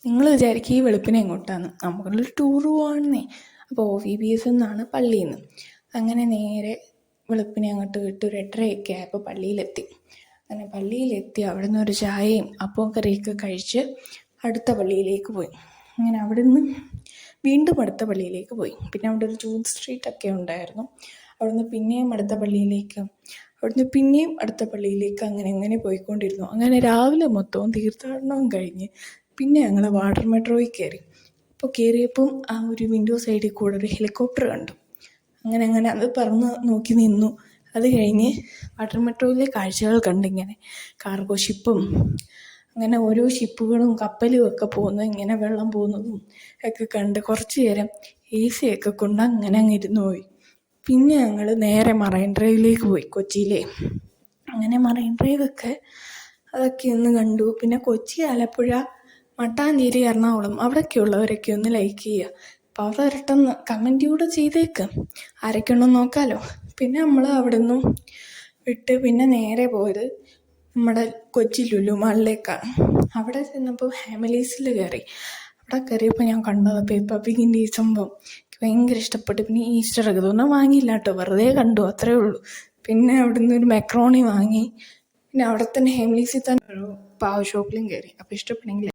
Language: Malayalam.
നിങ്ങൾ വിചാരിക്കും ഈ വെളുപ്പിനെ എങ്ങോട്ടാന്ന്, നമുക്കുള്ളൊരു ടൂർ പോവാണെന്നേ. അപ്പോൾ OVBS എന്നാണ് പള്ളിയിൽ നിന്ന്. അങ്ങനെ നേരെ വെളുപ്പിനെ അങ്ങോട്ട് വിട്ട് ഒരു 8:30 ആയപ്പോൾ പള്ളിയിലെത്തി. അങ്ങനെ പള്ളിയിലെത്തി അവിടെ നിന്ന് ഒരു ചായയും അപ്പവും കറിയൊക്കെ കഴിച്ച് അടുത്ത പള്ളിയിലേക്ക് പോയി. അങ്ങനെ അവിടെ നിന്ന് വീണ്ടും അടുത്ത പള്ളിയിലേക്ക് പോയി. പിന്നെ അവിടെ ഒരു ജൂഡ് സ്ട്രീറ്റൊക്കെ ഉണ്ടായിരുന്നു. അവിടെ നിന്ന് പിന്നെയും അടുത്ത പള്ളിയിലേക്ക്, അവിടുന്ന് പിന്നെയും അടുത്ത പള്ളിയിലേക്ക്, അങ്ങനെ പോയിക്കൊണ്ടിരുന്നു. അങ്ങനെ രാവിലെ മൊത്തവും തീർത്ഥാടനവും കഴിഞ്ഞ് പിന്നെ ഞങ്ങൾ വാട്ടർ മെട്രോയിൽ കയറി. അപ്പോൾ കയറിയപ്പം ആ ഒരു വിൻഡോ സൈഡിൽ കൂടെ ഒരു ഹെലികോപ്റ്റർ കണ്ടു. അങ്ങനെ അത് പറന്ന് നോക്കി നിന്നു. അത് കഴിഞ്ഞ് വാട്ടർ മെട്രോയിലെ കാഴ്ചകൾ കണ്ടിങ്ങനെ കാർഗോ ഷിപ്പും അങ്ങനെ ഓരോ ഷിപ്പുകളും കപ്പലും ഒക്കെ പോകുന്നത്, ഇങ്ങനെ വെള്ളം പോകുന്നതും ഒക്കെ കണ്ട് കുറച്ച് നേരം AC ഒക്കെ കൊണ്ട് അങ്ങനെ അങ്ങ് ഇരുന്ന് പോയി. പിന്നെ ഞങ്ങൾ നേരെ മറൈൻ ഡ്രൈവിലേക്ക് പോയി, കൊച്ചിയിലെ. അങ്ങനെ മറൈൻ ഡ്രൈവൊക്കെ അതൊക്കെ ഒന്ന് കണ്ടു. പിന്നെ കൊച്ചി, ആലപ്പുഴ, മട്ടാഞ്ചേരി, എറണാകുളം അവിടെയൊക്കെ ഉള്ളവരൊക്കെ ഒന്ന് ലൈക്ക് ചെയ്യുക. അപ്പോൾ അവിടെ ഒരട്ടൊന്ന് കമൻറ്റ് കൂടെ ചെയ്തേക്ക്, ആരൊക്കെ ഉണ്ടെന്ന് നോക്കാമല്ലോ. പിന്നെ നമ്മൾ അവിടെ നിന്നും വിട്ട് പിന്നെ നേരെ പോയത് നമ്മുടെ കൊച്ചി ലുലു മാളിലേക്കാണ്. അവിടെ ചെന്നപ്പോൾ ഫാമിലീസിൽ കയറി. അവിടെ കയറിയപ്പോൾ ഞാൻ കണ്ടത് പേപ്പർ പിഗിൻ്റെ ഈ സംഭവം എനിക്ക് ഭയങ്കര ഇഷ്ടപ്പെട്ടു. പിന്നെ ഈസ്റ്റർ ഒക്കെ ഒന്നും വാങ്ങിയില്ല കേട്ടോ, വെറുതെ കണ്ടു, അത്രേ ഉള്ളൂ. പിന്നെ അവിടെ നിന്ന് ഒരു മെക്രോണി വാങ്ങി. പിന്നെ അവിടെ തന്നെ ഹെംലീസിൽ തന്നെ ഒരു പാവ് ഷോപ്പിലും കയറി. അപ്പോൾ ഇഷ്ടപ്പെടുമെങ്കിൽ